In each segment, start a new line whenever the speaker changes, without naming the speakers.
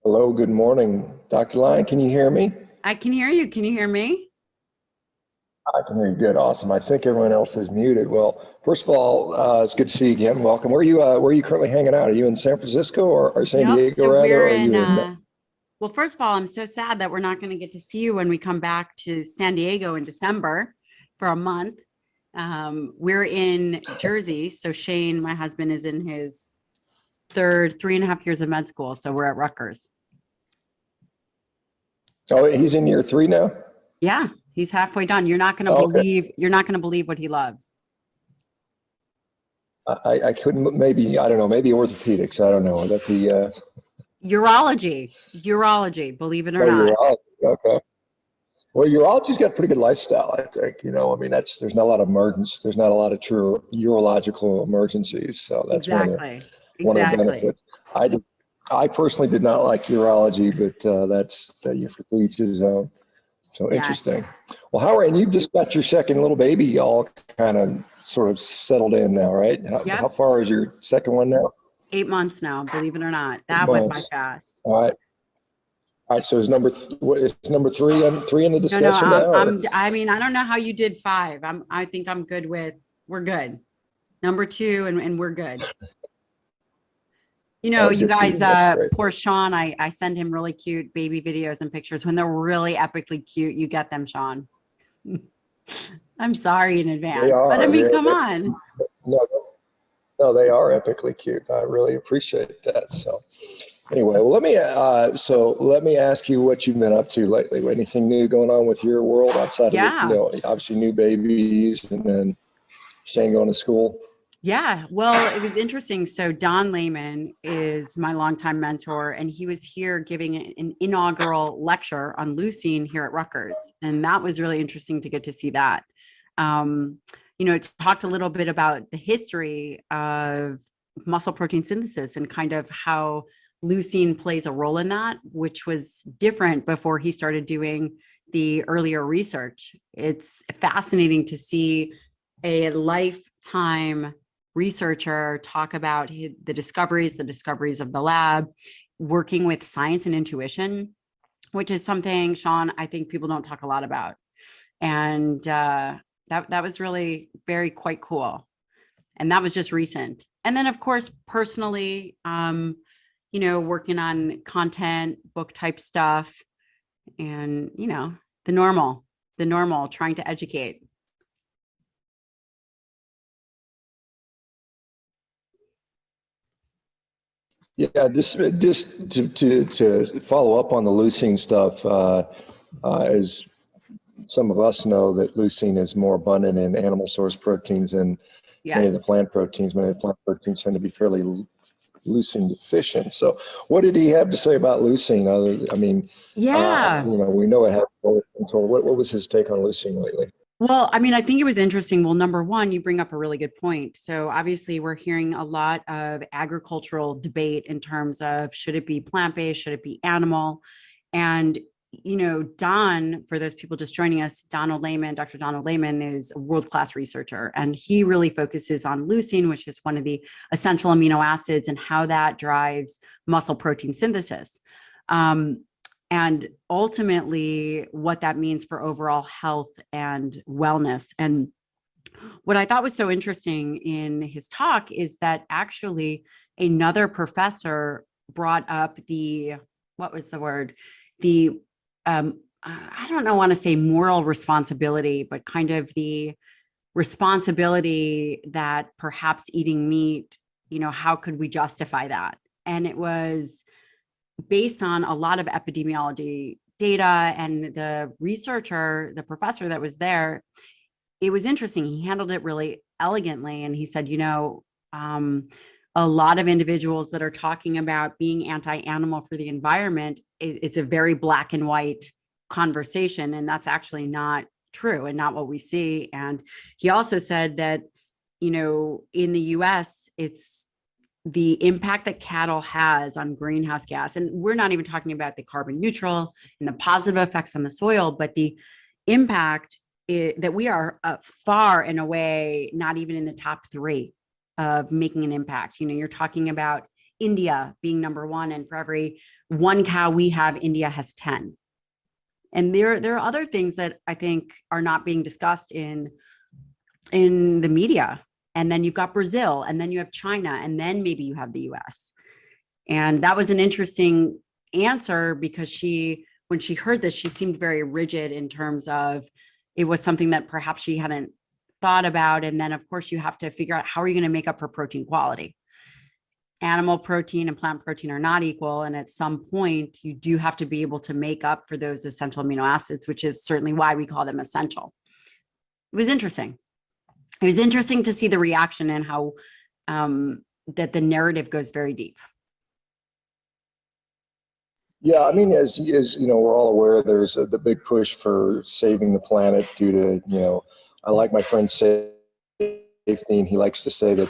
Hello, good morning. Dr. Lyon, can you hear me?
I can hear you. Can you hear me?
I can hear you good. Awesome. I think everyone else is muted. Well, first of all, it's good to see you again. Welcome. Where are you currently hanging out? Are you in San Francisco or San
Yep.
Diego
So
rather?
we're
Or are
in,
you in?
well, first of all, I'm so sad that we're not going to get to see you when we come back to San Diego in December for a month. We're in Jersey. So Shane, my husband, is in his third 3.5 years of med school. So we're at Rutgers.
Oh, he's in year 3 now?
Yeah, he's halfway done.
Oh, okay.
You're not going to believe what he loves.
I couldn't, maybe, I don't know, maybe orthopedics. I don't know. Would that be,
Urology, believe it or
no,
not.
urology. Okay. Well, urology's got a pretty good lifestyle, I think. I mean, there's not a lot of there's not a lot of true urological emergencies. So that's
Exactly.
one of the
Exactly.
benefits. I personally did not like urology, but that's for each his own. So
Yes.
interesting. Well, and you've just got your second little baby all kind of sort of settled in now, right? How
Yep.
far is your second one now?
8 months now, believe it or not.
8
That went by
months.
fast.
All right. All right. So what is number three in the
No,
discussion now?
I mean, I don't know how you did 5. I think I'm good we're good. Number 2 and we're good.
Oh,
You
good for
guys,
you. That's great.
poor Sean, I send him really cute baby videos and pictures. When they're really epically cute, you get them, Sean. I'm sorry in
They
advance, but I
are.
mean, come on.
No, no, they are epically cute. I really appreciate that. So anyway, well, let me ask you what you've been up to lately. Anything new going on with your world outside of
Yeah.
obviously new babies and then Shane going to school?
Yeah, well, it was interesting. So Don Layman is my longtime mentor, and he was here giving an inaugural lecture on leucine here at Rutgers, and that was really interesting to get to see that. Um, talked a little bit about the history of muscle protein synthesis and kind of how leucine plays a role in that, which was different before he started doing the earlier research. It's fascinating to see a lifetime researcher talk about the discoveries of the lab, working with science and intuition, which is something, Sean, I think people don't talk a lot about. And that was really quite cool. And that was just recent. And then, of course, personally, working on content, book type stuff, and, the normal, trying to educate.
Yeah, just to follow up on the leucine stuff, as some of us know that leucine is more abundant in animal source proteins than many of the
Yes.
plant proteins. Many of the plant proteins tend to be fairly leucine deficient. So what did he have to say about leucine?
Yeah.
We know it has control. What was his take on leucine lately?
Well, I mean, I think it was interesting. Well, number one, you bring up a really good point. So obviously we're hearing a lot of agricultural debate in terms of should it be plant-based, should it be animal? And, Don, for those people just joining us, Dr. Donald Layman is a world-class researcher, and he really focuses on leucine, which is one of the essential amino acids and how that drives muscle protein synthesis. And ultimately what that means for overall health and wellness. And what I thought was so interesting in his talk is that actually another professor brought up what was the word? I don't know, want to say moral responsibility, but kind of the responsibility that perhaps eating meat, how could we justify that? And it was based on a lot of epidemiology data, and the professor that was there, it was interesting. He handled it really elegantly. And he said, a lot of individuals that are talking about being anti-animal for the environment, it's a very black and white conversation. And that's actually not true and not what we see. And he also said that, in the US, it's the impact that cattle has on greenhouse gas. And we're not even talking about the carbon neutral and the positive effects on the soil, but the impact that we are far and away, not even in the top 3 of making an impact. You're talking about India being number one, and for every one cow we have, India has 10. And there are other things that I think are not being discussed in the media. And then you've got Brazil, and then you have China, and then maybe you have the US. And that was an interesting answer, because when she heard this, she seemed very rigid in terms of it was something that perhaps she hadn't thought about. And then of course you have to figure out, how are you going to make up for protein quality? Animal protein and plant protein are not equal. And at some point you do have to be able to make up for those essential amino acids, which is certainly why we call them essential. It was interesting. It was interesting to see the reaction and how that the narrative goes very deep.
Yeah, I mean, as you know, we're all aware there's the big push for saving the planet due to, you know, I like my friend safety, and he likes to say that,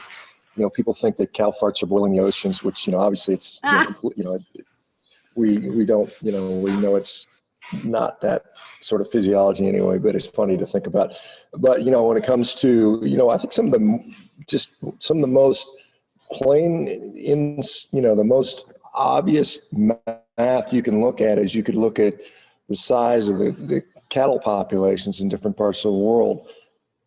you know, people think that cow farts are boiling the oceans, which, you know, obviously it's, you know, we don't, you know, we know it's not that sort of physiology anyway, but it's funny to think about. But, you know, when it comes to, you know, I think some of the most plain in, you know, the most obvious math you can look at is you could look at the size of the cattle populations in different parts of the world.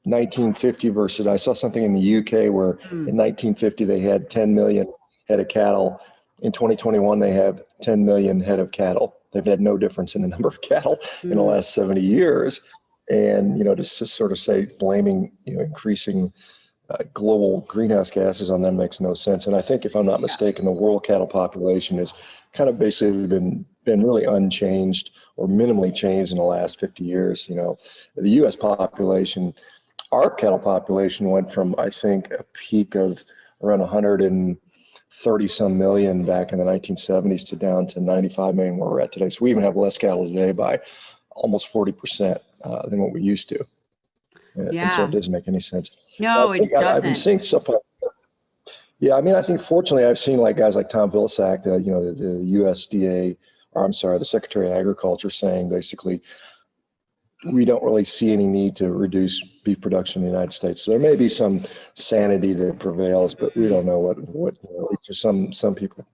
1950 versus, I saw something in the UK where in 1950 they had 10 million head of cattle. In 2021 they have 10 million head of cattle. They've had no difference in the number of cattle in the last 70 years. And, you know, to sort of say blaming, you know, increasing global greenhouse gases on them makes no sense. And I think, if I'm not mistaken, the world cattle population has kind of basically been really unchanged or minimally changed in the last 50 years. You know, the U.S. population, our cattle population went from, I think, a peak of around 130 some million back in the 1970s to down to 95 million where we're at today. So we even have less cattle today by almost 40% than what we used to. And so it doesn't make any sense.
No, it doesn't.
I've been seeing stuff like, yeah, I mean, I think fortunately I've seen like guys like Tom Vilsack, you know, the USDA, or I'm sorry, the Secretary of Agriculture, saying basically, we don't really see any need to reduce beef production in the United States. So there may be some sanity that prevails, but we don't know what you know, there's some people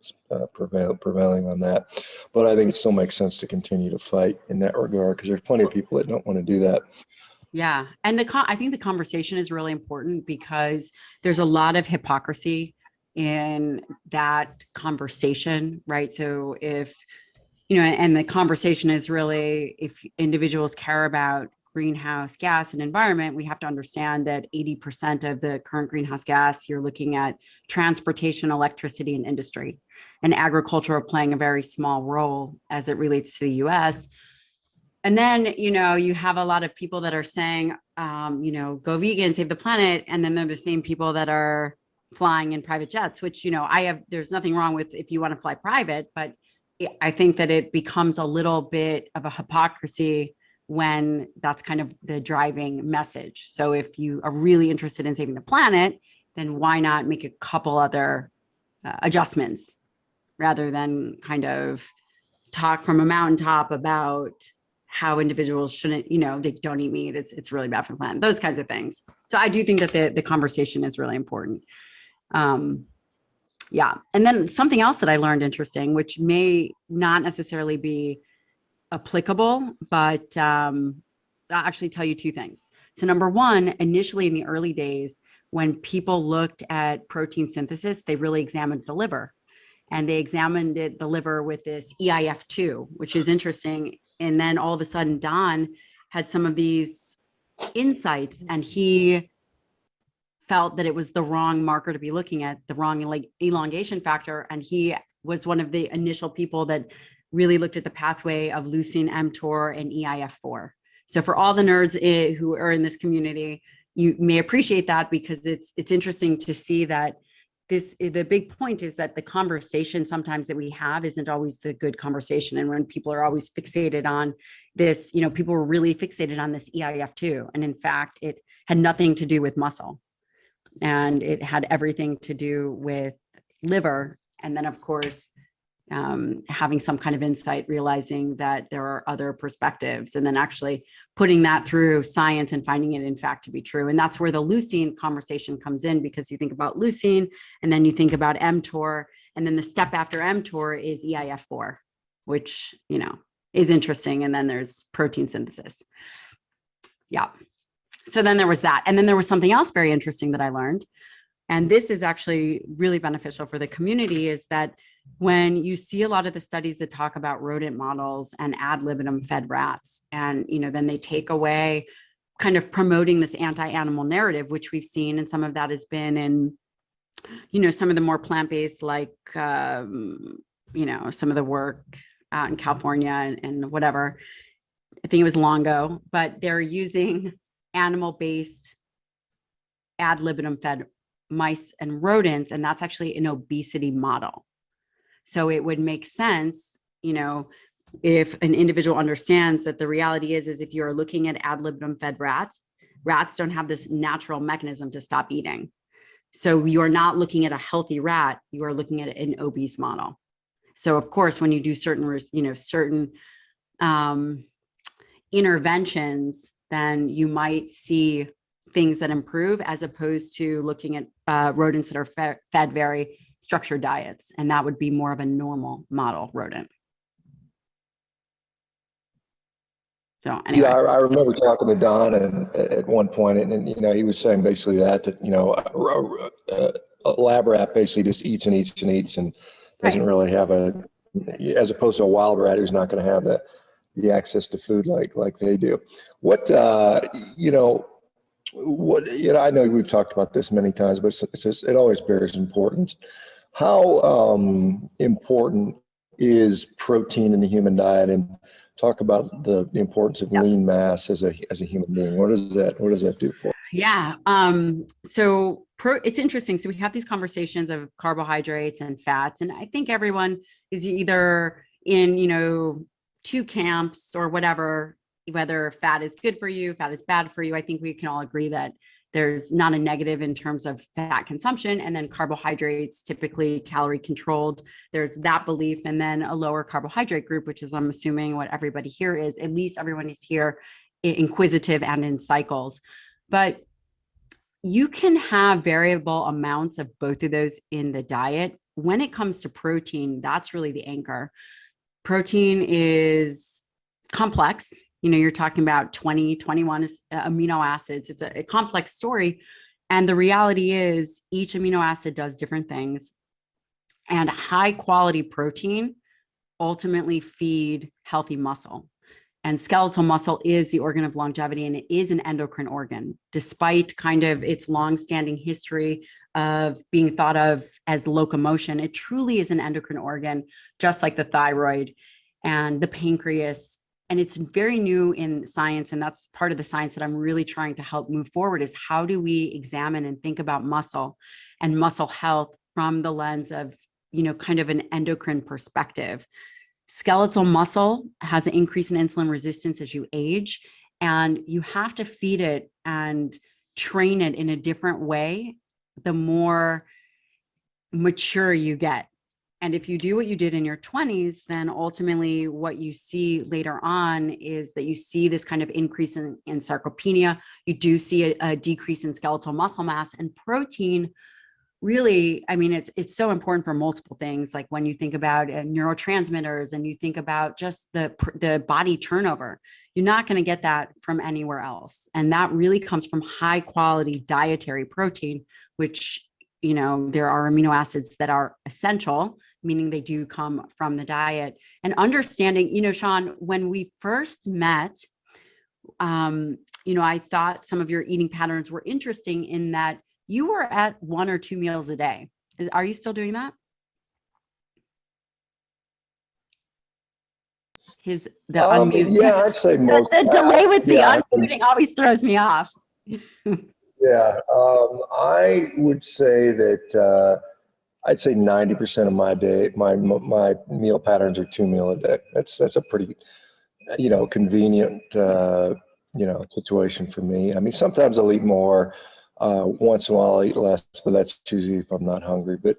prevailing on that. But I think it still makes sense to continue to fight in that regard, because there's plenty of people that don't want to do that.
Yeah. And I think the conversation is really important, because there's a lot of hypocrisy in that conversation, right? So if, you know, and the conversation is really, if individuals care about greenhouse gas and environment, we have to understand that 80% of the current greenhouse gas, you're looking at transportation, electricity, and industry, and agriculture are playing a very small role as it relates to the US. And then, you know, you have a lot of people that are saying, you know, go vegan, save the planet. And then they're the same people that are flying in private jets, which, you know, there's nothing wrong with if you want to fly private, but I think that it becomes a little bit of a hypocrisy when that's kind of the driving message. So if you are really interested in saving the planet, then why not make a couple other adjustments rather than kind of talk from a mountaintop about how individuals shouldn't, you know, they don't eat meat. It's really bad for the planet, those kinds of things. So I do think that the conversation is really important. Yeah. And then something else that I learned interesting, which may not necessarily be applicable, but I'll actually tell you two things. So number one, initially in the early days, when people looked at protein synthesis, they really examined the liver, and they examined the liver with this EIF2, which is interesting. And then all of a sudden, Don had some of these insights, and he felt that it was the wrong marker to be looking at, the wrong elongation factor. And he was one of the initial people that really looked at the pathway of leucine, mTOR, and EIF4. So for all the nerds who are in this community, you may appreciate that, because it's interesting to see that the big point is that the conversation sometimes that we have isn't always the good conversation. And when people are always fixated on this, you know, people were really fixated on this EIF2. And in fact, it had nothing to do with muscle, and it had everything to do with liver. And then of course, having some kind of insight, realizing that there are other perspectives, and then actually putting that through science and finding it in fact to be true. And that's where the leucine conversation comes in, because you think about leucine and then you think about mTOR, and then the step after mTOR is EIF4, which, you know, is interesting. And then there's protein synthesis. Yeah. So then there was that. And then there was something else very interesting that I learned. And this is actually really beneficial for the community, is that when you see a lot of the studies that talk about rodent models and ad libitum fed rats, and, you know, then they take away kind of promoting this anti-animal narrative, which we've seen, and some of that has been in, you know, some of the more plant-based, like, you know, some of the work out in California and whatever, I think it was Longo, but they're using animal-based ad libitum fed mice and rodents, and that's actually an obesity model. So it would make sense, you know, if an individual understands that the reality is if you're looking at ad libitum fed rats, rats don't have this natural mechanism to stop eating. So you're not looking at a healthy rat, you are looking at an obese model. So of course, when you do certain, you know, certain interventions, then you might see things that improve, as opposed to looking at rodents that are fed very structured diets. And that would be more of a normal model rodent. So anyway.
Yeah, I remember talking to Don at one point, and you know, he was saying basically that you know, a lab rat basically just eats and eats and eats, and doesn't really have as opposed to a wild rat who's not going to have the access to food like they do. What you know, I know we've talked about this many times, but it always bears importance. How important is protein in the human diet? And talk about the importance of lean mass as a human being. What does that do for?
Yeah. So it's interesting. So we have these conversations of carbohydrates and fats, and I think everyone is either in, you know, two camps or whatever, whether fat is good for you, fat is bad for you. I think we can all agree that there's not a negative in terms of fat consumption, and then carbohydrates, typically calorie controlled. There's that belief, and then a lower carbohydrate group, which is, I'm assuming, what everybody here is. At least everyone is here inquisitive and in cycles. But you can have variable amounts of both of those in the diet. When it comes to protein, that's really the anchor. Protein is complex. You know, you're talking about 21 amino acids. It's a complex story. And the reality is each amino acid does different things. And high quality protein ultimately feed healthy muscle. And skeletal muscle is the organ of longevity, and it is an endocrine organ, despite kind of its longstanding history of being thought of as locomotion. It truly is an endocrine organ, just like the thyroid and the pancreas. And it's very new in science. And that's part of the science that I'm really trying to help move forward, is how do we examine and think about muscle and muscle health from the lens of, you know, kind of an endocrine perspective. Skeletal muscle has an increase in insulin resistance as you age, and you have to feed it and train it in a different way the more mature you get. And if you do what you did in your 20s, then ultimately what you see later on is that you see this kind of increase in sarcopenia. You do see a decrease in skeletal muscle mass, and protein. Really, I mean, it's so important for multiple things. Like when you think about neurotransmitters and you think about just the body turnover, you're not going to get that from anywhere else. And that really comes from high quality dietary protein, which, you know, there are amino acids that are essential, meaning they do come from the diet. And understanding, you know, Shawn, when we first met, you know, I thought some of your eating patterns were interesting in that you were at 1 or 2 meals a day. Are you still doing that?
Yeah, I'd say most.
The delay with the unmuting always throws me off.
Yeah, I would say that I'd say 90% of my day, my meal patterns are 2 meal a day. That's a pretty, you know, convenient, you know, situation for me. I mean, sometimes I'll eat more. Once in a while I'll eat less, but that's usually if I'm not hungry. But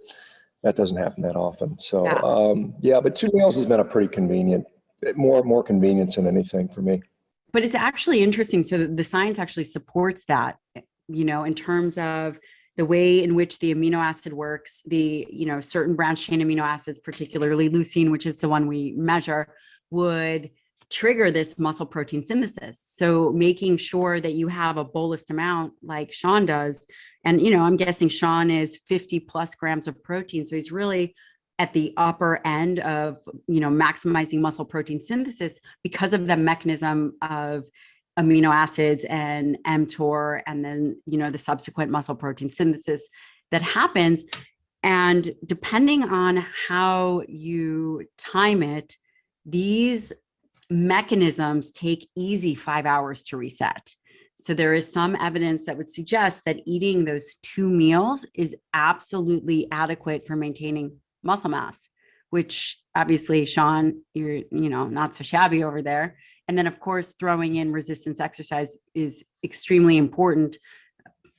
that doesn't happen that often. So
Yeah.
yeah, but 2 meals has been a pretty convenient, more convenience than anything for me.
But it's actually interesting. So the science actually supports that, in terms of the way in which the amino acid works, certain branched chain amino acids, particularly leucine, which is the one we measure, would trigger this muscle protein synthesis. So making sure that you have a bolus amount like Shawn does. And, I'm guessing Shawn is 50 plus grams of protein. So he's really at the upper end of, maximizing muscle protein synthesis because of the mechanism of amino acids and mTOR, and then, the subsequent muscle protein synthesis that happens. And depending on how you time it, these mechanisms take easy 5 hours to reset. So there is some evidence that would suggest that eating those 2 meals is absolutely adequate for maintaining muscle mass, which obviously, Shawn, you're, not so shabby over there. And then of course, throwing in resistance exercise is extremely important,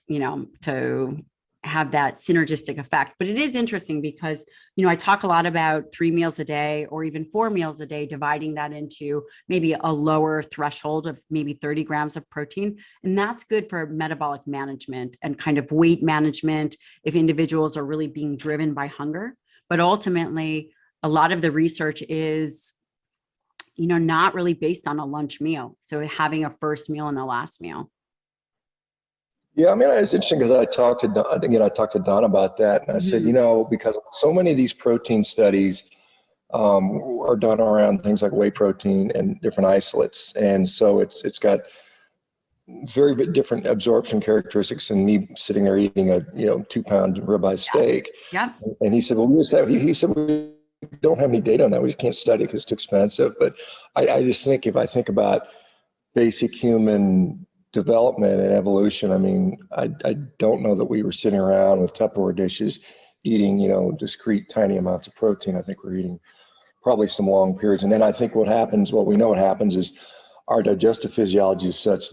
to have that synergistic effect. But it is interesting because, I talk a lot about 3 meals a day or even 4 meals a day, dividing that into maybe a lower threshold of maybe 30 grams of protein. And that's good for metabolic management and kind of weight management if individuals are really being driven by hunger. But ultimately, a lot of the research is, not really based on a lunch meal. So having a first meal and a last meal.
Yeah, I mean, it's interesting because I talked to Don about that, and I said, because so many of these protein studies are done around things like whey protein and different isolates, and so it's got very different absorption characteristics than me sitting there eating a 2-pound ribeye steak.
Yeah.
And he said, well, he said we don't have any data on that. We just can't study because it's too expensive. But I just think if I think about basic human development and evolution, I mean, I don't know that we were sitting around with Tupperware dishes eating, discrete tiny amounts of protein. I think we're eating probably some long periods. And then I think what we know what happens is our digestive physiology is such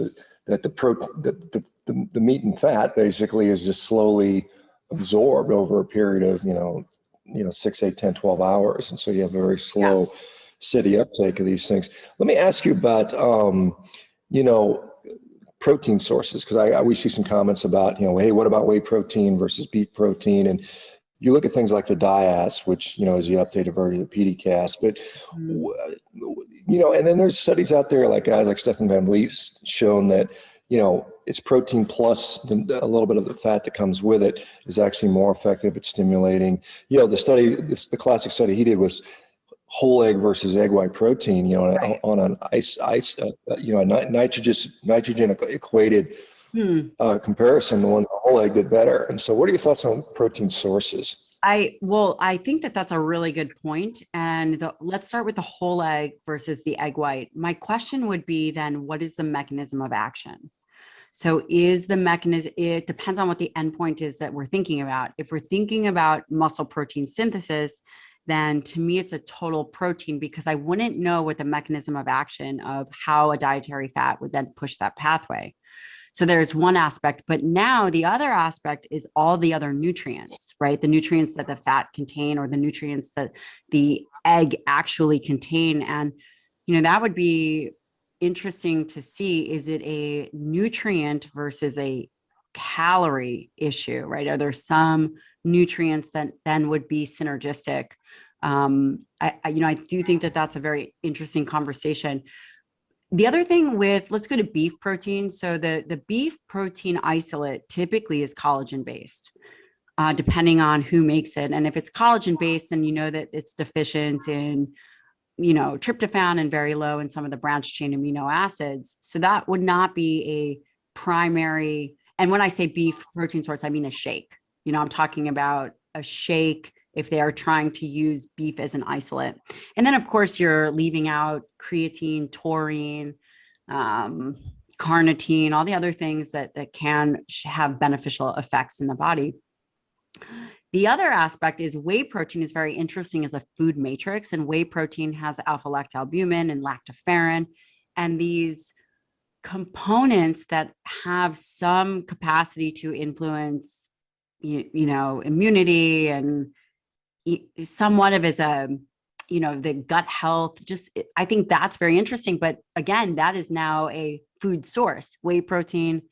that the meat and fat basically is just slowly absorbed over a period of, 6, 8, 10, 12 hours. And so you have a very slow, steady uptake of these things. Let me ask you about, protein sources, because we see some comments about, hey, what about whey protein versus beef protein? And you look at things like the DIAS, which, is the updated version of the PDCAS, but, and then there's studies out there like guys like Stefan Van Vliet's shown that, it's protein plus a little bit of the fat that comes with it is actually more effective at stimulating, the classic study he did was whole egg versus egg white protein, right, on an nitrogen equated comparison, the one the whole egg did better. And so what are your thoughts on protein sources?
I think that that's a really good point. And let's start with the whole egg versus the egg white. My question would be then, what is the mechanism of action? So is the mechanism, it depends on what the endpoint is that we're thinking about. If we're thinking about muscle protein synthesis, then to me, it's a total protein, because I wouldn't know what the mechanism of action of how a dietary fat would then push that pathway. So there's one aspect, but now the other aspect is all the other nutrients, right? The nutrients that the fat contain, or the nutrients that the egg actually contain. And, that would be interesting to see. Is it a nutrient versus a calorie issue, right? Are there some nutrients that then would be synergistic? I do think that that's a very interesting conversation. The other thing let's go to beef protein. So the beef protein isolate typically is collagen based, depending on who makes it. And if it's collagen based, then you know that it's deficient in, tryptophan, and very low in some of the branched chain amino acids. So that would not be a primary. And when I say beef protein source, I mean a shake. I'm talking about a shake if they are trying to use beef as an isolate. And then of course you're leaving out creatine, taurine, carnitine, all the other things that can have beneficial effects in the body. The other aspect is whey protein is very interesting as a food matrix, and whey protein has alpha lactalbumin and lactoferrin, and these components that have some capacity to influence, immunity and somewhat of as a, the gut health, I think that's very interesting. But again, that is now a food source. Whey protein,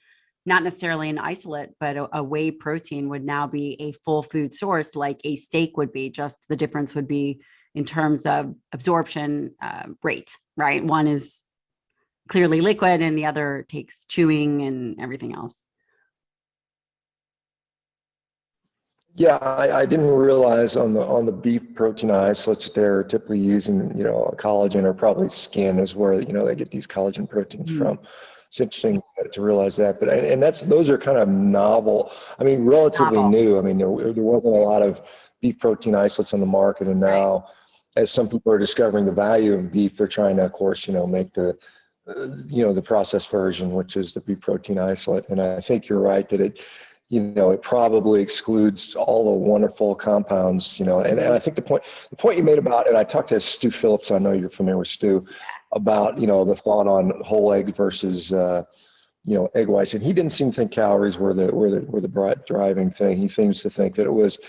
not necessarily an isolate, but a whey protein would now be a full food source like a steak would be. Just the difference would be in terms of absorption rate, right? One is clearly liquid and the other takes chewing and everything else.
Yeah, I didn't realize on the beef protein isolates they're typically using, collagen or probably skin is where, they get these collagen proteins from. It's interesting to realize that, but and those are kind of novel. I mean, relatively new. I mean, there wasn't a lot of beef protein isolates on the market, and now, as some people are discovering the value of beef, they're trying to, of course, make the the processed version, which is the beef protein isolate. And I think you're right that it probably excludes all the wonderful compounds, and I think the point you made about, and I talked to Stu Phillips, I know you're familiar with Stu, about, the thought on whole egg versus, egg whites. And he didn't seem to think calories were the driving thing. He seems to think that it was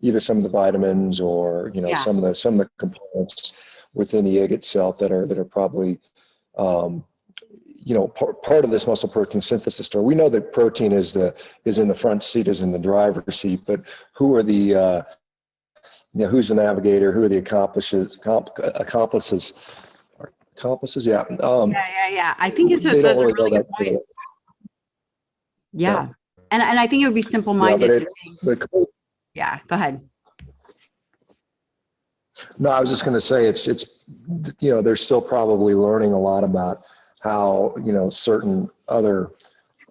either some of the vitamins or, some of the components within the egg itself that are probably, part of this muscle protein synthesis story. We know that protein is in the front seat, is in the driver's seat, but who are the, who's the navigator? Who are the accomplices? Yeah.
Yeah. I think those are really good points. Yeah. And I think it would be simple-minded to think. Yeah, go ahead.
No, I was just going to say it's they're still probably learning a lot about how, certain other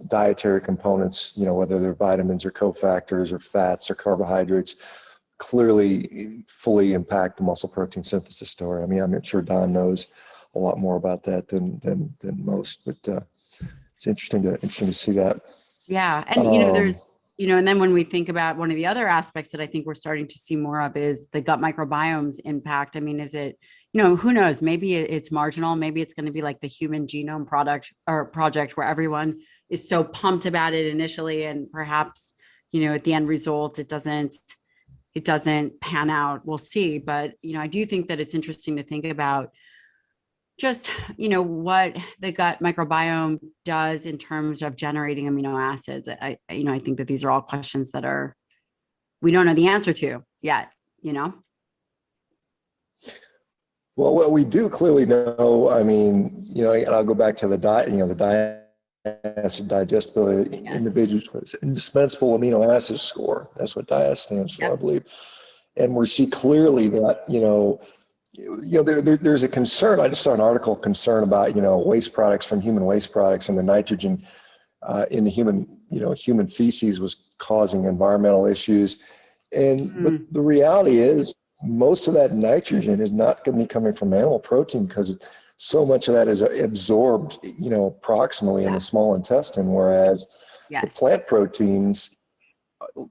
dietary components, whether they're vitamins or cofactors or fats or carbohydrates, clearly fully impact the muscle protein synthesis story. I mean, I'm sure Don knows a lot more about that than most, but it's interesting to see that.
Yeah. And, there's, and then when we think about one of the other aspects that I think we're starting to see more of is the gut microbiomes impact. I mean, is it, who knows, maybe it's marginal. Maybe it's going to be like the human genome project where everyone is so pumped about it initially. And perhaps, at the end result, it doesn't pan out. We'll see. But, I do think that it's interesting to think about just, what the gut microbiome does in terms of generating amino acids. I think that these are all questions that we don't know the answer to yet,
Well, what we do clearly know, I mean, and I'll go back to the diet, the diacid digestibility individuals, indispensable amino acid score. That's what DIAS stands for, I believe. And we see clearly that, there's a concern. I just saw an article concern about, waste products from human waste products and the nitrogen in the human feces was causing environmental issues. But the reality is most of that nitrogen is not going to be coming from animal protein because so much of that is absorbed, proximally in the small intestine, whereas the plant proteins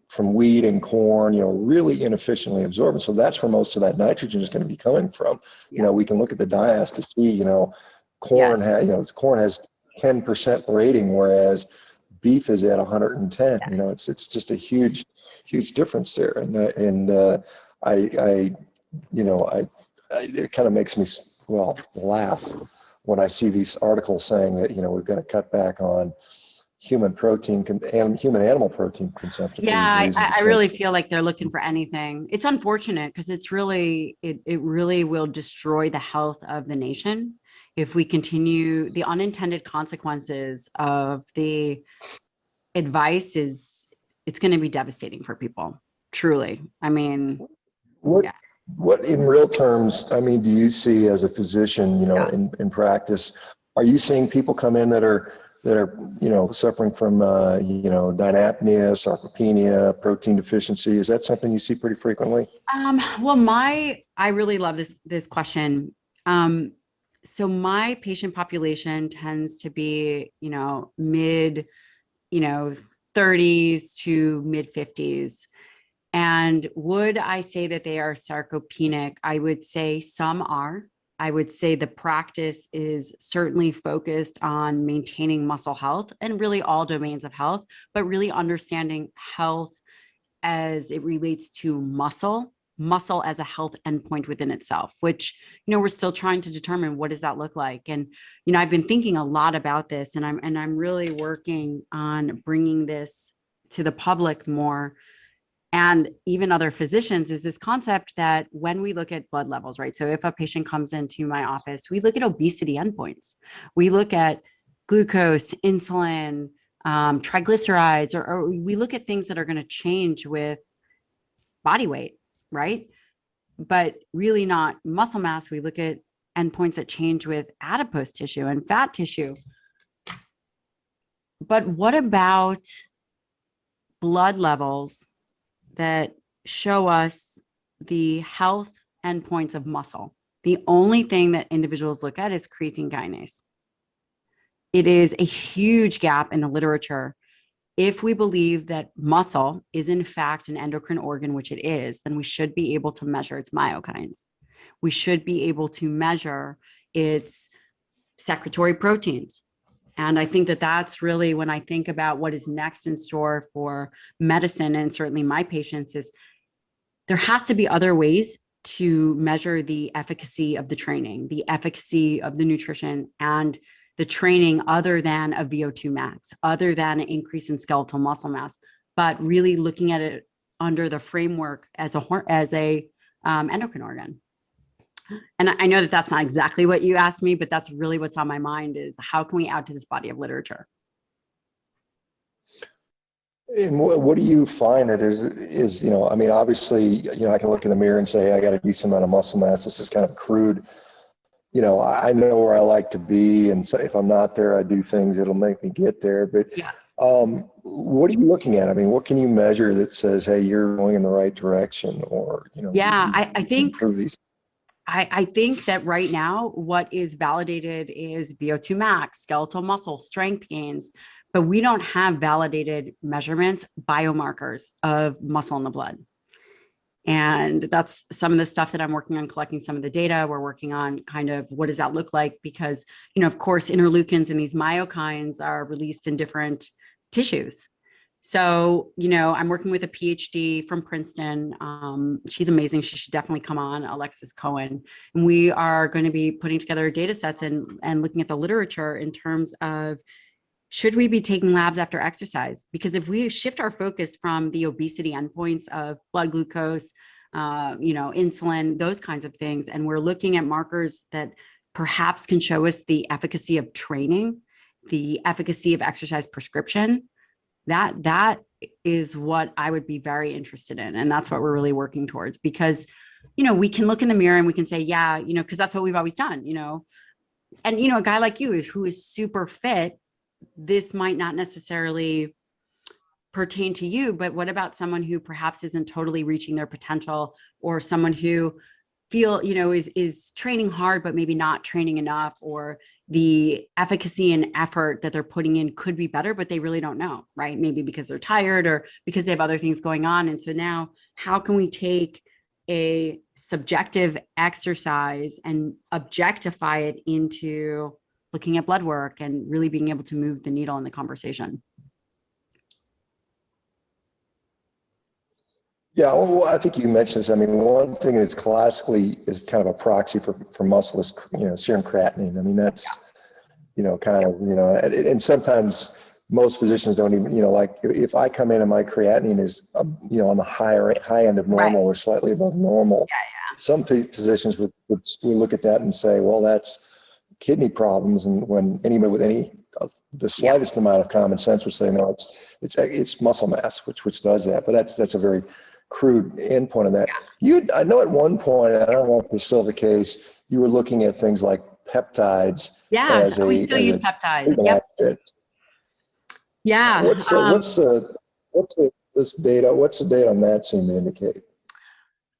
from wheat and corn, really inefficiently absorbed. And so that's where most of that nitrogen is going to be coming from. We can look at the DIAS to see, corn has 10% rating, whereas beef is at 110. It's just a huge difference there. And it kind of makes me laugh when I see these articles saying that we've got to cut back on human protein and human animal protein consumption.
Yeah, I really feel like they're looking for anything. It's unfortunate because it's really it really will destroy the health of the nation if we continue. The unintended consequences of the advice it's going to be devastating for people. Truly. I mean,
what in real terms, I mean, do you see as a physician, in practice, are you seeing people come in that are suffering from, dynapnea, sarcopenia, protein deficiency? Is that something you see pretty frequently?
Well, I really love this question. So my patient population tends to be, mid, 30s to mid 50s. And would I say that they are sarcopenic? I would say some are. I would say the practice is certainly focused on maintaining muscle health and really all domains of health, but really understanding health as it relates to muscle muscle as a health endpoint within itself, which, we're still trying to determine what does that look like. And, I've been thinking a lot about this, and I'm really working on bringing this to the public more, and even other physicians, is this concept that when we look at blood levels, right? So if a patient comes into my office, we look at obesity endpoints. We look at glucose, insulin, triglycerides, or we look at things that are going to change with body weight, right? But really not muscle mass. We look at endpoints that change with adipose tissue and fat tissue. But what about blood levels that show us the health endpoints of muscle? The only thing that individuals look at is creatine kinase. It is a huge gap in the literature. If we believe that muscle is in fact an endocrine organ, which it is, then we should be able to measure its myokines. We should be able to measure its secretory proteins. And I think that that's really, when I think about what is next in store for medicine, and certainly my patients, is there has to be other ways to measure the efficacy of the training, the efficacy of the nutrition, and the training, other than a VO2 max, other than an increase in skeletal muscle mass, but really looking at it under the framework as a endocrine organ. And I know that that's not exactly what you asked me, but that's really what's on my mind, is how can we add to this body of literature?
And what do you find that is, I mean, obviously, I can look in the mirror and say, I got a decent amount of muscle mass. This is kind of crude. I know where I like to be, and so if I'm not there, I do things that'll make me get there. But
Yeah.
What are you looking at? I mean, what can you measure that says, hey, you're going in the right direction, or,
Yeah, I think
improve these?
I think that right now, what is validated is VO2 max, skeletal muscle, strength gains, but we don't have validated measurements, biomarkers of muscle in the blood. And that's some of the stuff that I'm working on, collecting some of the data. We're working on kind of what does that look like? Because, of course, interleukins and these myokines are released in different tissues. So, I'm working with a PhD from Princeton. She's amazing. She should definitely come on, Alexis Cohen. And we are going to be putting together data sets and looking at the literature in terms of, should we be taking labs after exercise? Because if we shift our focus from the obesity endpoints of blood glucose, insulin, those kinds of things, and we're looking at markers that perhaps can show us the efficacy of training, the efficacy of exercise prescription, that is what I would be very interested in. And that's what we're really working towards, because, we can look in the mirror and we can say, yeah, because that's what we've always done, and, a guy like you who is super fit, this might not necessarily pertain to you, but what about someone who perhaps isn't totally reaching their potential, or someone who is training hard, but maybe not training enough, or the efficacy and effort that they're putting in could be better, but they really don't know, right? Maybe because they're tired or because they have other things going on. And so now, how can we take a subjective exercise and objectify it into looking at blood work and really being able to move the needle in the conversation?
Yeah, well, I think you mentioned this. I mean, one thing that's classically is kind of a proxy for muscle is, serum creatinine. I mean, that's, and sometimes most physicians don't even, like if I come in and my creatinine is, on the high end of normal, right, or slightly above normal. Yeah. Some physicians would look at that and say, well, that's kidney problems. And when anybody with the slightest amount of common sense would say, no, it's muscle mass, which does that. But that's a very crude endpoint of that. Yeah. I know at one point, I don't know if this is still the case, you were looking at things like peptides.
Yeah, we still use peptides. Yep. Yeah.
What's the data on that seem to indicate?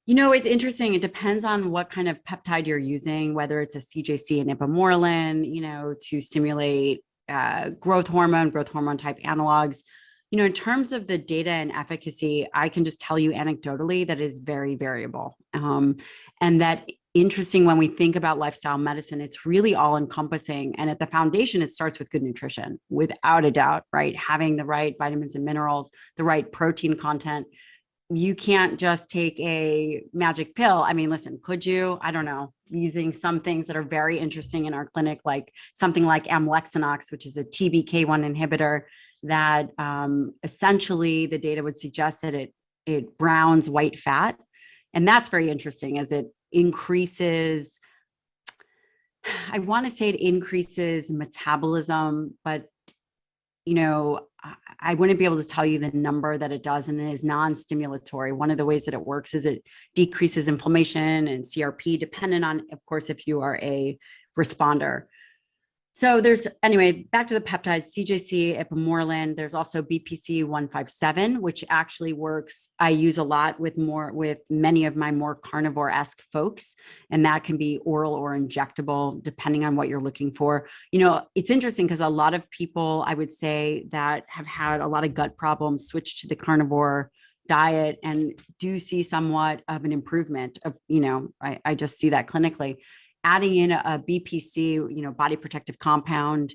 It's interesting. It depends on what kind of peptide you're using, whether it's a CJC and ipamorelin, to stimulate growth hormone type analogs. In terms of the data and efficacy, I can just tell you anecdotally that is very variable. And that interesting, when we think about lifestyle medicine, it's really all encompassing. And at the foundation, it starts with good nutrition, without a doubt, right? Having the right vitamins and minerals, the right protein content. you can't just take a magic pill. I mean, listen, could you? I don't know, using some things that are very interesting in our clinic, like something like amlexinox, which is a TBK1 inhibitor that essentially the data would suggest that it browns white fat. And that's very interesting as it increases, I want to say it increases metabolism, but I wouldn't be able to tell you the number that it does, and it is non-stimulatory. One of the ways that it works is it decreases inflammation and CRP, dependent on, of course, if you are a responder. So anyway, back to the peptides, CJC, ipamorelin. There's also BPC 157, which actually works. I use a lot with many of my more carnivore-esque folks, and that can be oral or injectable, depending on what you're looking for. It's interesting because a lot of people, I would say, that have had a lot of gut problems switch to the carnivore diet and do see somewhat of an improvement of, I just see that clinically. Adding in a BPC, body protective compound,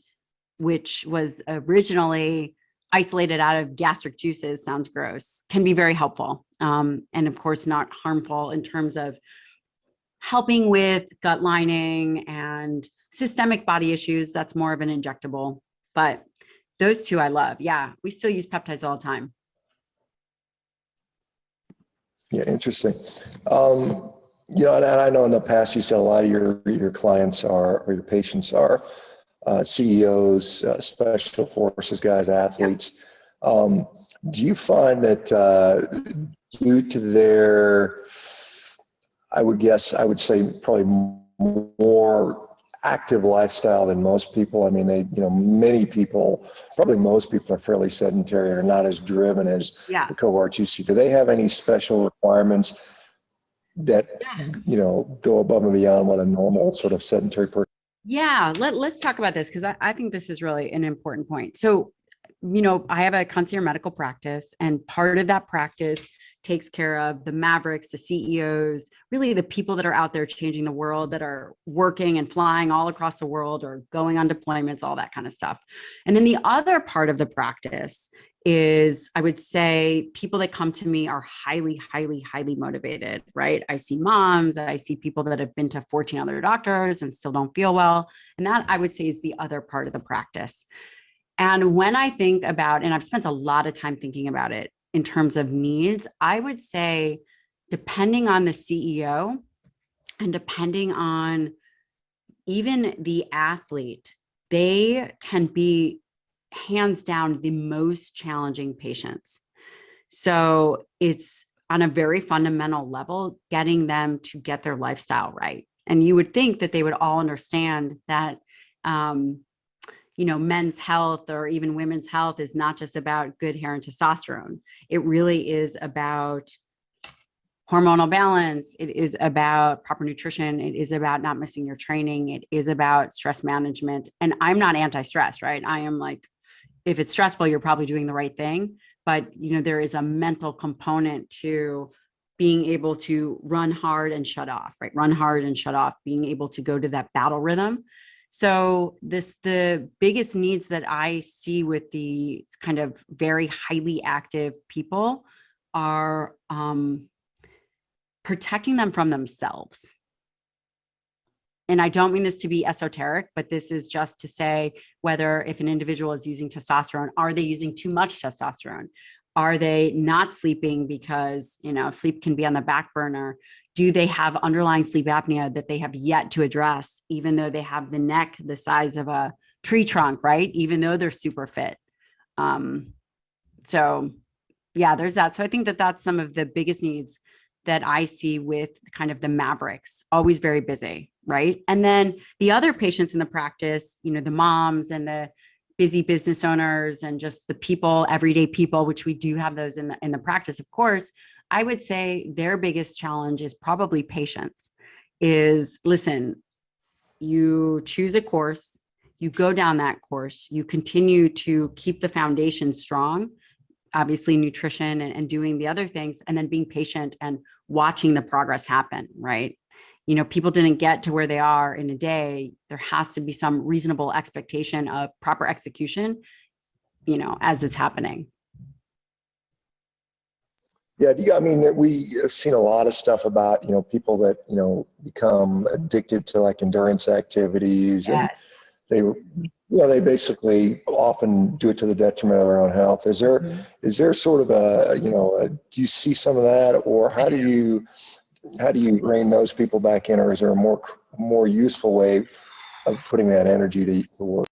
which was originally isolated out of gastric juices, sounds gross, can be very helpful. And of course, not harmful in terms of helping with gut lining and systemic body issues. That's more of an injectable, but those two I love. Yeah, we still use peptides all the time.
Yeah, interesting. And I know in the past you said a lot of your clients or your patients are CEOs, special forces guys, athletes. Yeah. Do you find that due to their, I would say probably more active lifestyle than most people? I mean, many people, probably most people are fairly sedentary or not as driven as the cohorts you see. Do they have any special requirements that go above and beyond what a normal sort of sedentary person?
Yeah, let's talk about this, because I think this is really an important point. So, I have a concierge medical practice, and part of that practice takes care of the mavericks, the CEOs, really the people that are out there changing the world, that are working and flying all across the world or going on deployments, all that kind of stuff. And then the other part of the practice is, I would say, people that come to me are highly, highly, highly motivated, right? I see moms, I see people that have been to 14 other doctors and still don't feel well. And that, I would say, is the other part of the practice. And when I think about, and I've spent a lot of time thinking about it in terms of needs, I would say, depending on the CEO and depending on even the athlete, they can be hands down the most challenging patients. So it's on a very fundamental level, getting them to get their lifestyle right. And you would think that they would all understand that, men's health or even women's health is not just about good hair and testosterone. It really is about hormonal balance. It is about proper nutrition. It is about not missing your training. It is about stress management. And I'm not anti-stress, right? I am like, if it's stressful, you're probably doing the right thing. But, there is a mental component to being able to run hard and shut off, right? Run hard and shut off, being able to go to that battle rhythm. So the biggest needs that I see with the kind of very highly active people are protecting them from themselves. And I don't mean this to be esoteric, but this is just to say, whether if an individual is using testosterone, are they using too much testosterone? Are they not sleeping because, sleep can be on the back burner? Do they have underlying sleep apnea that they have yet to address, even though they have the neck the size of a tree trunk, right? Even though they're super fit. So yeah, there's that. So I think that that's some of the biggest needs that I see with kind of the mavericks, always very busy, right? And then the other patients in the practice, the moms and the busy business owners and just the people, everyday people, which we do have those in the practice, of course. I would say their biggest challenge is probably patience. Is, listen, you choose a course, you go down that course, you continue to keep the foundation strong, obviously nutrition and doing the other things, and then being patient and watching the progress happen, right? People didn't get to where they are in a day. There has to be some reasonable expectation of proper execution, as it's happening.
Yeah, I mean, we have seen a lot of stuff about, people that, become addicted to like endurance activities, and
Yes.
they basically often do it to the detriment of their own health. Is there sort of do you see some of that, or how do you rein those people back in, or is there a more useful way of putting that energy to work?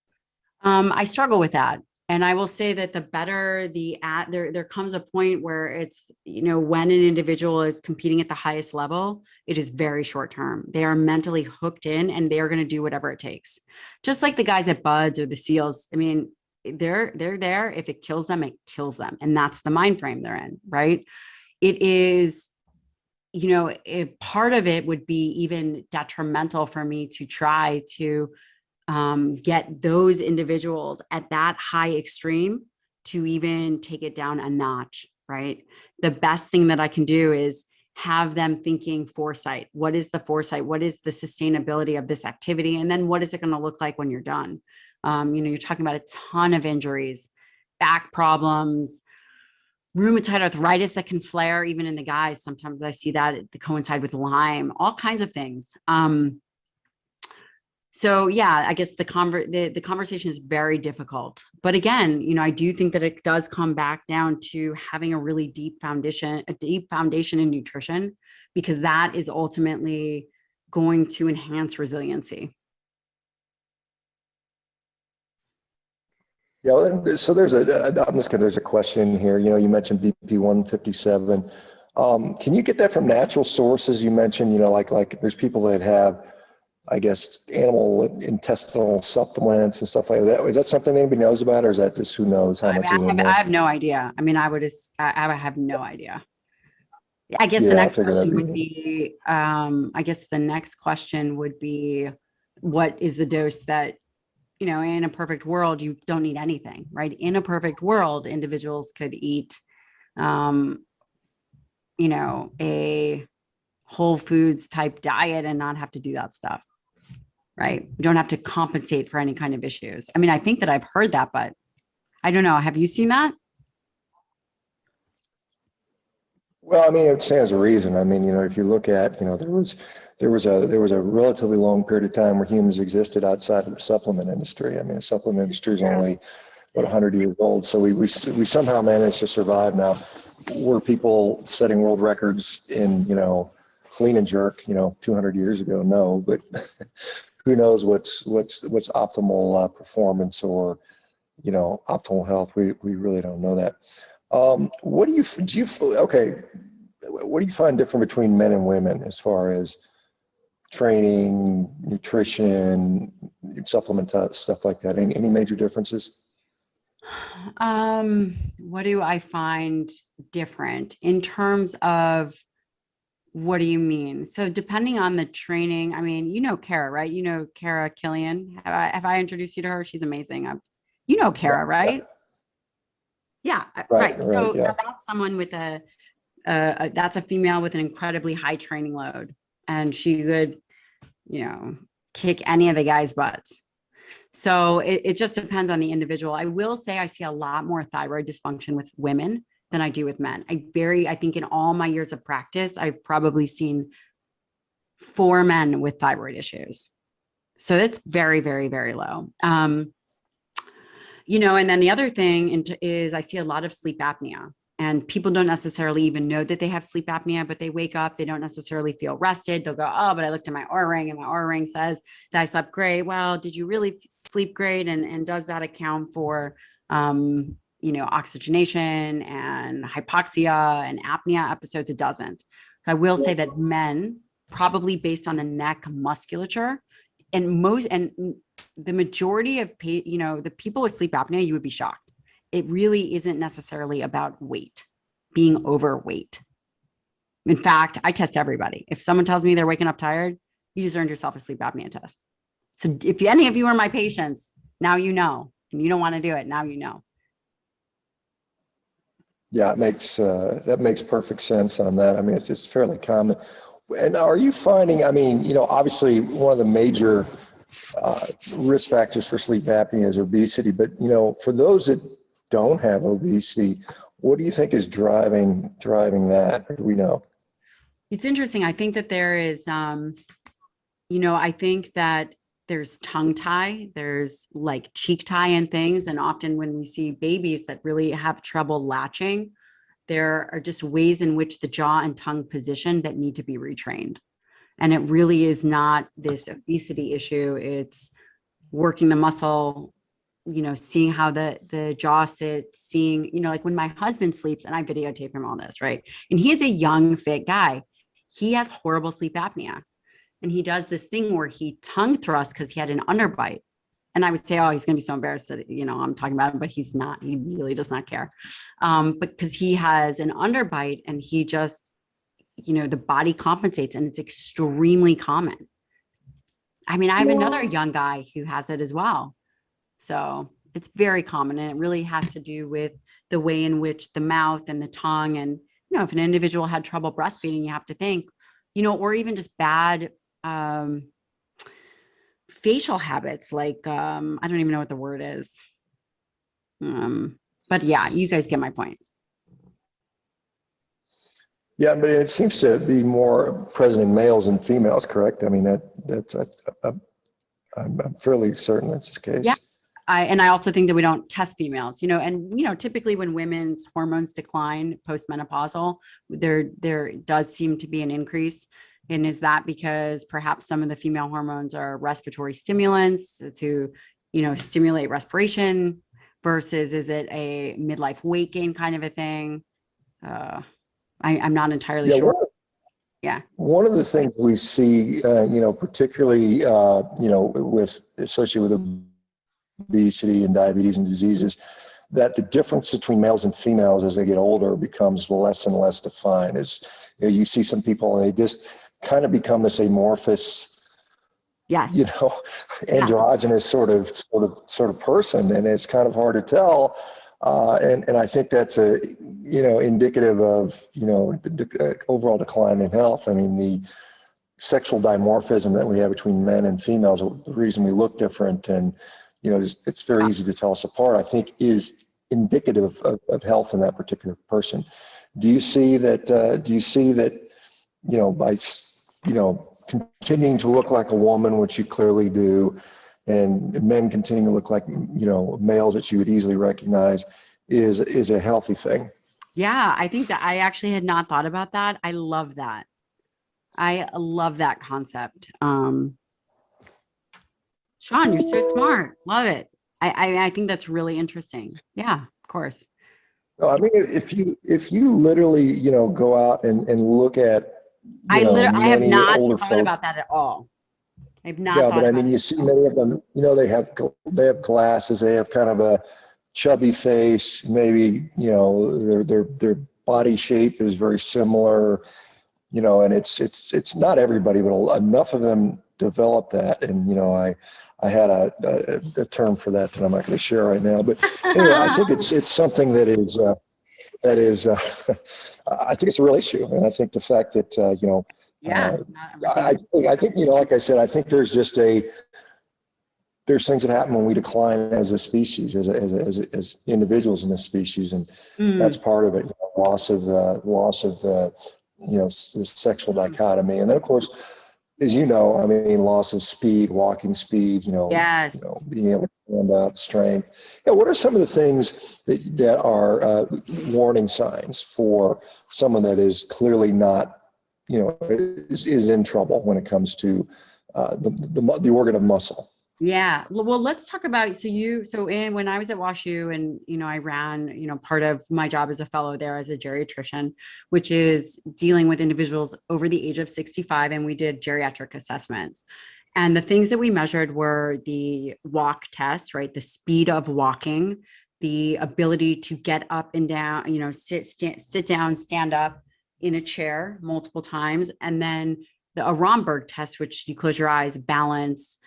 I struggle with that. And I will say that the better there comes a point where it's, when an individual is competing at the highest level, it is very short term. They are mentally hooked in and they are going to do whatever it takes. Just like the guys at Buds or the SEALs. I mean, they're there. If it kills them, it kills them. And that's the mind frame they're in, right? It is, a part of it would be even detrimental for me to try to get those individuals at that high extreme to even take it down a notch, right? The best thing that I can do is have them thinking foresight. What is the foresight? What is the sustainability of this activity? And then what is it going to look like when you're done? You're talking about a ton of injuries, back problems, rheumatoid arthritis that can flare even in the guys. Sometimes I see that coincide with Lyme, all kinds of things. So yeah, I guess the conversation is very difficult. But again, I do think that it does come back down to having a really deep foundation in nutrition, because that is ultimately going to enhance resiliency.
Yeah, so there's a question here. You mentioned BP 157. Can you get that from natural sources? You mentioned, like there's people that have, I guess, animal intestinal supplements and stuff like that. Is that something anybody knows about, or is that just who knows how much is in there?
I have no idea. I mean, I have no idea. I guess
Yeah,
the
I
next
figured that'd
question would be, what is the dose that, in a perfect world, you don't need anything, right? In a perfect world, individuals could eat, a whole foods type diet and not have to do that stuff, right? You don't have to compensate for any kind of issues. I mean, I think that I've heard that, but I don't know. Have you seen that?
Well, I mean, it stands to reason. I mean, if you look at, there was a relatively long period of time where humans existed outside of the supplement industry. I mean, the supplement industry is only 100 years old, so we somehow managed to survive. Now, were people setting world records in clean and jerk 200 years ago? No, but who knows what's optimal performance or optimal health? We really don't know that. What do you find different between men and women as far as training, nutrition, supplement stuff like that? Any major differences?
What do I find different in terms of, what do you mean? So depending on the training, I mean, Kara, right? Kara Killian. Have I introduced you to her? She's amazing. Kara, right? Yeah, right. So
Yeah.
that's someone with that's a female with an incredibly high training load, and she could, kick any of the guys' butts. So it just depends on the individual. I will say I see a lot more thyroid dysfunction with women than I do with men. I think in all my years of practice, I've probably seen 4 men with thyroid issues. So it's very, very, very low. And then the other thing is I see a lot of sleep apnea, and people don't necessarily even know that they have sleep apnea, but they wake up, they don't necessarily feel rested. They'll go, oh, but I looked at my Oura ring and my Oura ring says that I slept great. Well, did you really sleep great? And does that account for, oxygenation and hypoxia and apnea episodes? It doesn't. So I will say that men, probably based on the neck musculature, and the majority of the people with sleep apnea, you would be shocked. It really isn't necessarily about weight, being overweight. In fact, I test everybody. If someone tells me they're waking up tired, you just earned yourself a sleep apnea test. So if any of you are my patients, now you know, and you don't want to do it, now you know.
Yeah, that makes perfect sense on that. I mean, it's fairly common. And are you finding, I mean, obviously one of the major risk factors for sleep apnea is obesity, but for those that don't have obesity, What do you think is driving that? Or do we know?
It's interesting. I think that there is, I think that there's tongue tie, there's like cheek tie and things. And often when we see babies that really have trouble latching, there are just ways in which the jaw and tongue position that need to be retrained. And it really is not this obesity issue. It's working the muscle, seeing how the jaw sits, seeing, like when my husband sleeps, and I videotape him all this, right? And he is a young, fit guy. He has horrible sleep apnea. And he does this thing where he tongue thrusts because he had an underbite. And I would say, oh, he's going to be so embarrassed that, I'm talking about him, but he's not. He really does not care. But because he has an underbite and he just, the body compensates, and it's extremely common. I mean, I have another young guy who has it as well. So it's very common, and it really has to do with the way in which the mouth and the tongue, and, if an individual had trouble breastfeeding, you have to think, or even just bad facial habits, like, I don't even know what the word is. But yeah, you guys get my point.
Yeah, but it seems to be more present in males than females, correct? I mean, I'm fairly certain that's the case.
Yeah. I also think that we don't test females, and, typically when women's hormones decline postmenopausal, there does seem to be an increase. And is that because perhaps some of the female hormones are respiratory stimulants to, stimulate respiration, versus is it a midlife weight gain kind of a thing? I'm not entirely sure.
One of the things we see, particularly, associated with obesity and diabetes and diseases, that the difference between males and females as they get older becomes less and less defined. As you see some people, and they just kind of become this amorphous, androgynous sort of person, and it's kind of hard to tell. And I think that's indicative of overall decline in health. I mean, the sexual dimorphism that we have between men and females, the reason we look different, and it's very easy to tell us apart, I think is indicative of health in that particular person. Do you see that, by, continuing to look like a woman, which you clearly do, and men continuing to look like, males that you would easily recognize, is a healthy thing?
Yeah, I think that I actually had not thought about that. I love that. I love that concept. Shawn, you're so smart. Love it. I think that's really interesting. Yeah, of course.
No, I mean, if you literally, go out and look at,
I have not
older
thought
folks
about that at all. I've not.
Yeah, but I mean, you see many of them, they have glasses, they have kind of a chubby face, maybe, their body shape is very similar, and it's not everybody, but enough of them develop that. And, I had a term for that I'm not going to share right now, but anyway, I think it's something that is, I think it's a real issue. And I think the fact that, I think, like I said, I think there's things that happen when we decline as a species, as individuals in this species, and that's part of it. Loss of sexual dichotomy, and then of course, as you know, I mean, loss of speed, walking speed.
Yes.
Being able to stand up, strength. Yeah. What are some of the things that are warning signs for someone that is clearly not, is in trouble when it comes to the organ of muscle?
Yeah. Well, let's talk about, when I was at WashU, and, I ran, part of my job as a fellow there as a geriatrician, which is dealing with individuals over the age of 65. And we did geriatric assessments. And the things that we measured were the walk test, right? The speed of walking, the ability to get up and down, sit down, stand up in a chair multiple times. And then a Romberg test, which you close your eyes, balance.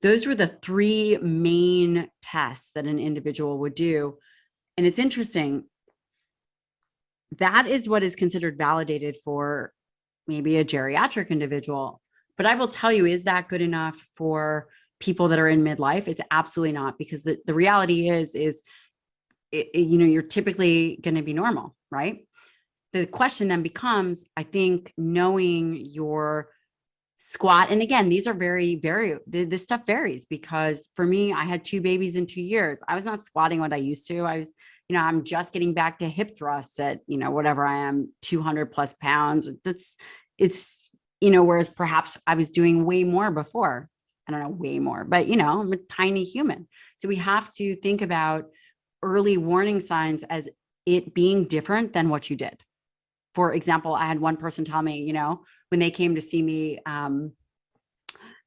Those were the three main tests that an individual would do. And it's interesting. That is what is considered validated for maybe a geriatric individual. But I will tell you, is that good enough for people that are in midlife? It's absolutely not, because the reality is you're typically going to be normal, right? The question then becomes, I think, knowing your squat. And again, these are this stuff varies, because for me, I had 2 babies in 2 years. I was not squatting what I used to. I'm just getting back to hip thrusts at, whatever I am, 200 plus pounds. Whereas perhaps I was doing way more before. I don't know, way more, but I'm a tiny human. So we have to think about early warning signs as it being different than what you did. For example, I had one person tell me, when they came to see me,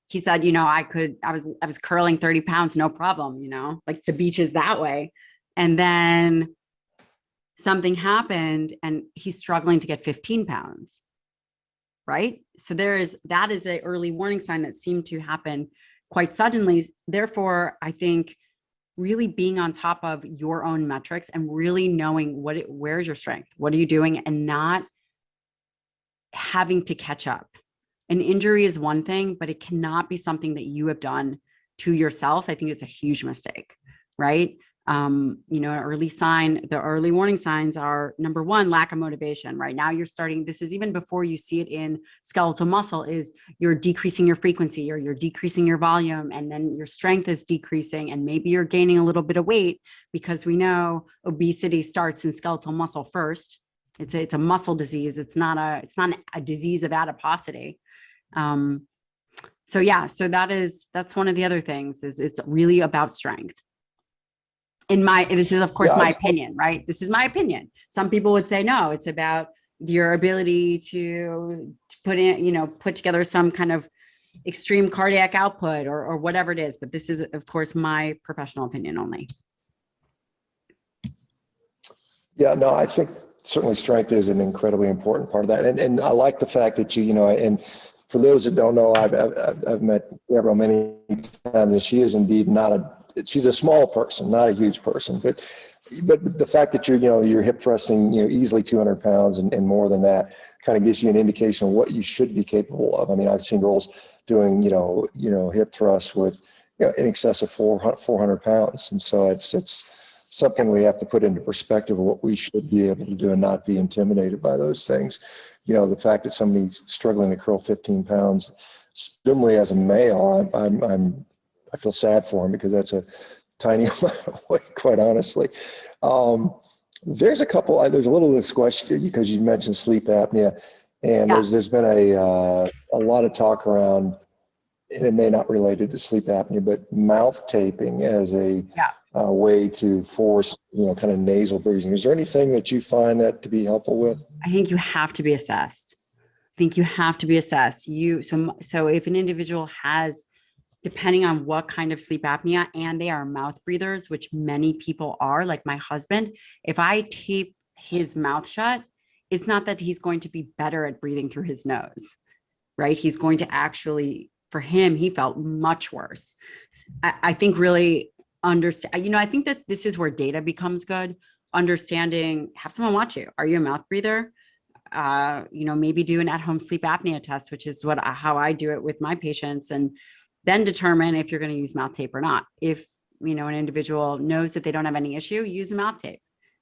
he said, I was curling 30 pounds, no problem, like the beach is that way. And then something happened and he's struggling to get 15 pounds. Right. So that is an early warning sign that seemed to happen quite suddenly. Therefore, I think really being on top of your own metrics and really knowing where's your strength, what are you doing, and not having to catch up. An injury is one thing, but it cannot be something that you have done to yourself. I think it's a huge mistake, right? An the early warning signs are, number one, lack of motivation. Right now you're starting, this is even before you see it in skeletal muscle, is you're decreasing your frequency or you're decreasing your volume, and then your strength is decreasing, and maybe you're gaining a little bit of weight, because we know obesity starts in skeletal muscle first. It's a muscle disease. It's not a disease of adiposity. So that's one of the other things, is it's really about strength. This is of course my opinion, right? This is my opinion. Some people would say, no, it's about your ability to put together some kind of extreme cardiac output or whatever it is. But this is of course my professional opinion only. Yeah, no, I think certainly strength is an incredibly important part of that. And I like the fact that and for those that don't know, I've met Gabrielle many times, and she is indeed she's a small person, not a huge person, but the fact that you're hip thrusting, easily 200 pounds and more than that kind of gives you an indication of what you should be capable of. I mean, I've seen girls doing, hip thrusts with, in excess of 400 pounds. And so it's something we have to put into perspective of what we should be able to do and not be intimidated by those things. The fact that somebody's struggling to curl 15 pounds, similarly as a male, I feel sad for him, because that's a tiny amount of weight, quite honestly. There's a little of this question, because you mentioned sleep apnea, and there's been a lot of talk around, and it may not related to sleep apnea, but mouth taping as a way to force, kind of nasal breathing. Is there anything that you find that to be helpful with? I think you have to be assessed. So if an individual has, depending on what kind of sleep apnea, and they are mouth breathers, which many people are, like my husband, if I tape his mouth shut, it's not that he's going to be better at breathing through his nose, right? He's going to actually, for him, he felt much worse. I think really understand, I think that this is where data becomes good. Understanding, have someone watch you. Are you a mouth breather? Maybe do an at-home sleep apnea test, which is how I do it with my patients, and then determine if you're going to use mouth tape or not. If, an individual knows that they don't have any issue, use the mouth tape,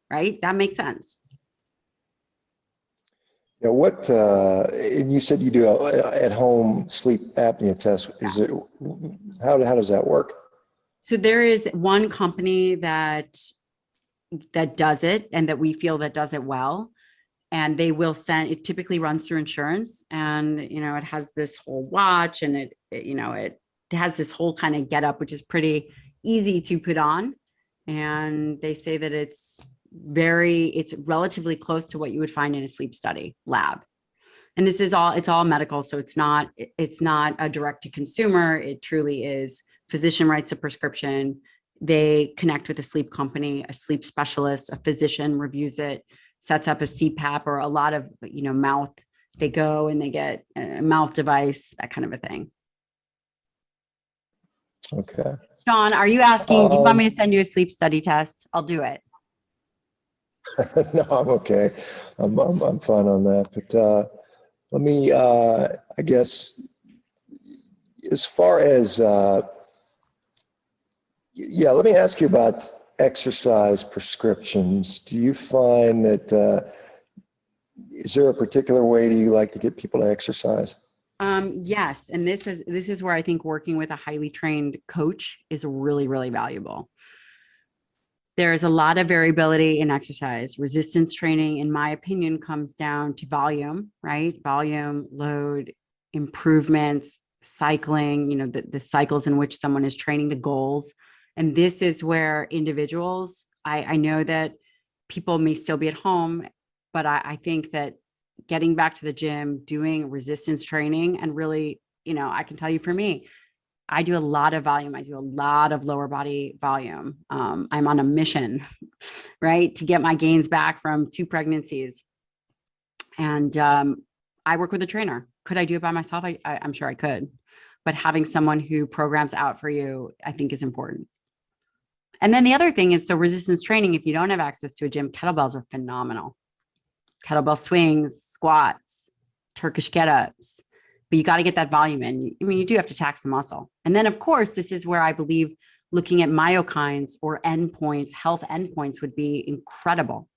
right? That makes sense. Yeah. And you said you do at-home sleep apnea test. How does that work? So there is one company that does it, and that we feel that does it well. And they will it typically runs through insurance, and, it has this whole watch, and it has this whole kind of getup, which is pretty easy to put on. And they say that it's relatively close to what you would find in a sleep study lab. And it's all medical. So it's not a direct to consumer. It truly is, physician writes a prescription. They connect with a sleep company, a sleep specialist, a physician reviews it, sets up a CPAP or a lot of, mouth. They go and they get a mouth device, that kind of a thing. Okay. Shawn, are you asking, do you want me to send you a sleep study test? I'll do it. No, I'm okay. I'm fine on that. But let me, I guess, as far as, let me ask you about
exercise prescriptions, do you find that, is there a particular way do you like to get people to exercise?
Yes. And this is where I think working with a highly trained coach is really, really valuable. There's a lot of variability in exercise. Resistance training, in my opinion, comes down to volume, right? Volume, load, improvements, cycling, the cycles in which someone is training, the goals. And this is where individuals, I know that people may still be at home, but I think that getting back to the gym, doing resistance training, and really, I can tell you for me, I do a lot of volume. I do a lot of lower body volume. I'm on a mission, right, to get my gains back from 2 pregnancies. And I work with a trainer. Could I do it by myself? I'm sure I could. But having someone who programs out for you, I think is important. And then the other thing is, so resistance training, if you don't have access to a gym, kettlebells are phenomenal. Kettlebell swings, squats, Turkish get-ups. But you got to get that volume in. I mean, you do have to tax the muscle. And then, of course, this is where I believe looking at myokines or endpoints, health endpoints would be incredible,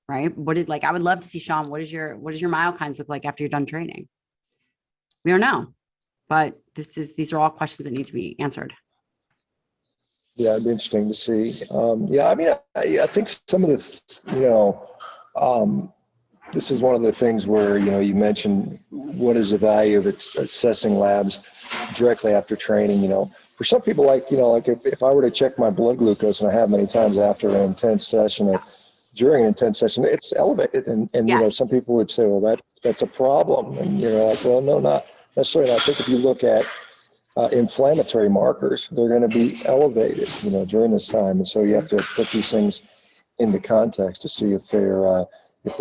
right? I would love to see, Shawn, what does your myokines look like after you're done training? We don't know, but these are all questions that need to be answered.
Yeah, it'd be interesting to see. Yeah, I mean, I think some of this, this is one of the things where, you mentioned what is the value of assessing labs directly after training. For some people, like if I were to check my blood glucose, and I have many times after an intense session or during an intense session, it's elevated. And
Yes.
Some people would say, well, that's a problem. And you're like, well, no, not necessarily. I think if you look at inflammatory markers, they're going to be elevated, during this time. And so you have to put these things into context to see if they're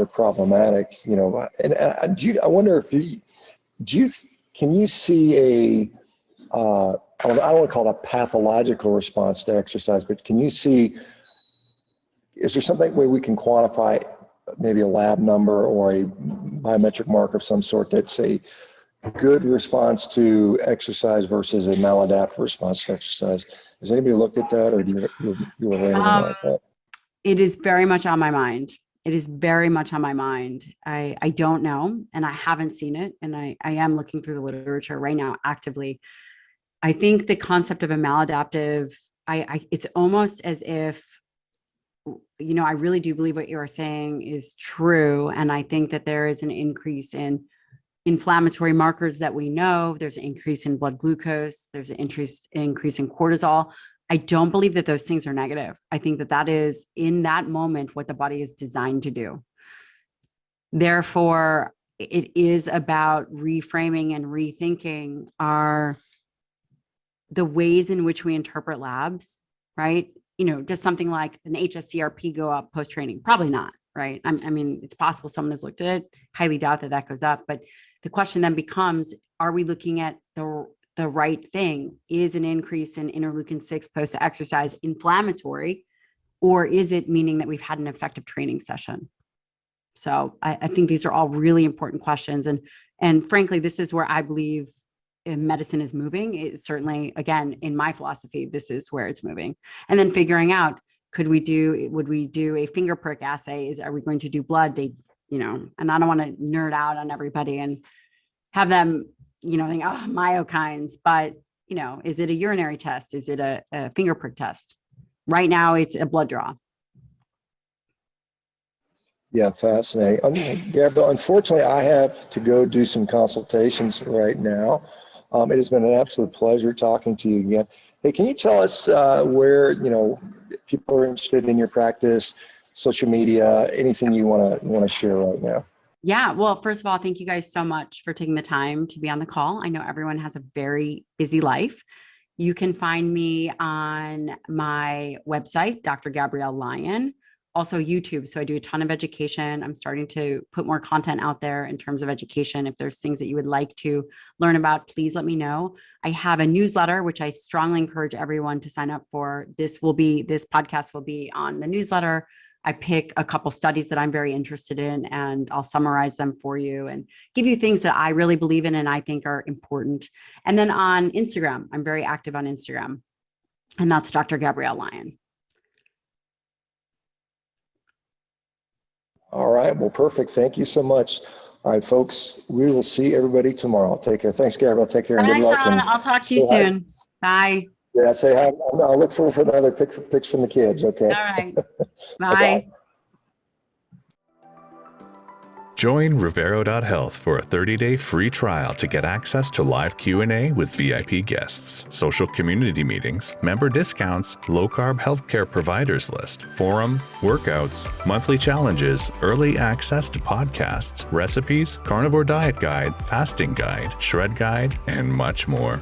problematic, And I wonder if can you see I don't want to call it a pathological response to exercise, but can you see, is there something where we can quantify maybe a lab number or a biometric marker of some sort that's a good response to exercise versus a maladaptive response to exercise? Has anybody looked at that, or do you relate anything like that?
It is very much on my mind. It is very much on my mind. I don't know, and I haven't seen it. And I am looking through the literature right now actively. I think the concept of a maladaptive, it's almost as if, I really do believe what you are saying is true. And I think that there is an increase in inflammatory markers that we know. There's an increase in blood glucose. There's an increase in cortisol. I don't believe that those things are negative. I think that is in that moment what the body is designed to do. Therefore, it is about reframing and rethinking the ways in which we interpret labs, right? Does something like an HSCRP go up post-training? Probably not, right? I mean, it's possible someone has looked at it. Highly doubt that goes up. But the question then becomes, are we looking at the right thing? Is an increase in interleukin-6 post-exercise inflammatory, or is it meaning that we've had an effective training session? So I think these are all really important questions. And frankly, this is where I believe medicine is moving. It's certainly, again, in my philosophy, this is where it's moving. And then figuring out, would we do a finger prick assay? Are we going to do blood? And I don't want to nerd out on everybody and have them, think, oh, myokines, but, is it a urinary test? Is it a finger prick test? Right now, it's a blood draw.
Yeah, fascinating. Gabrielle, unfortunately, I have to go do some consultations right now. It has been an absolute pleasure talking to you again. Hey, can you tell us where people are interested in your practice, social media, anything you want to share right now?
Yeah, well, first of all, thank you guys so much for taking the time to be on the call. I know everyone has a very busy life. You can find me on my website, Dr. Gabrielle Lyon. Also YouTube. So I do a ton of education. I'm starting to put more content out there in terms of education. If there's things that you would like to learn about, please let me know. I have a newsletter, which I strongly encourage everyone to sign up for. This podcast will be on the newsletter. I pick a couple studies that I'm very interested in, and I'll summarize them for you and give you things that I really believe in and I think are important. And then on Instagram, I'm very active on Instagram, and that's Dr. Gabrielle Lyon.
All right. Well, perfect. Thank you so much. All right, folks, we will see everybody tomorrow. Take care. Thanks, Gabrielle. Take care and
Bye,
good luck.
Sean.
And
I'll talk to you
say hi.
soon. Bye.
Yeah, say hi. I'll look for another pics from the kids. Okay.
All right.
Bye-bye.
Bye.
Join Revero.health for a 30-day free trial to get access to live Q&A with VIP guests, social community meetings, member discounts, low-carb healthcare providers list, forum, workouts, monthly challenges, early access to podcasts, recipes, carnivore diet guide, fasting guide, shred guide, and much more.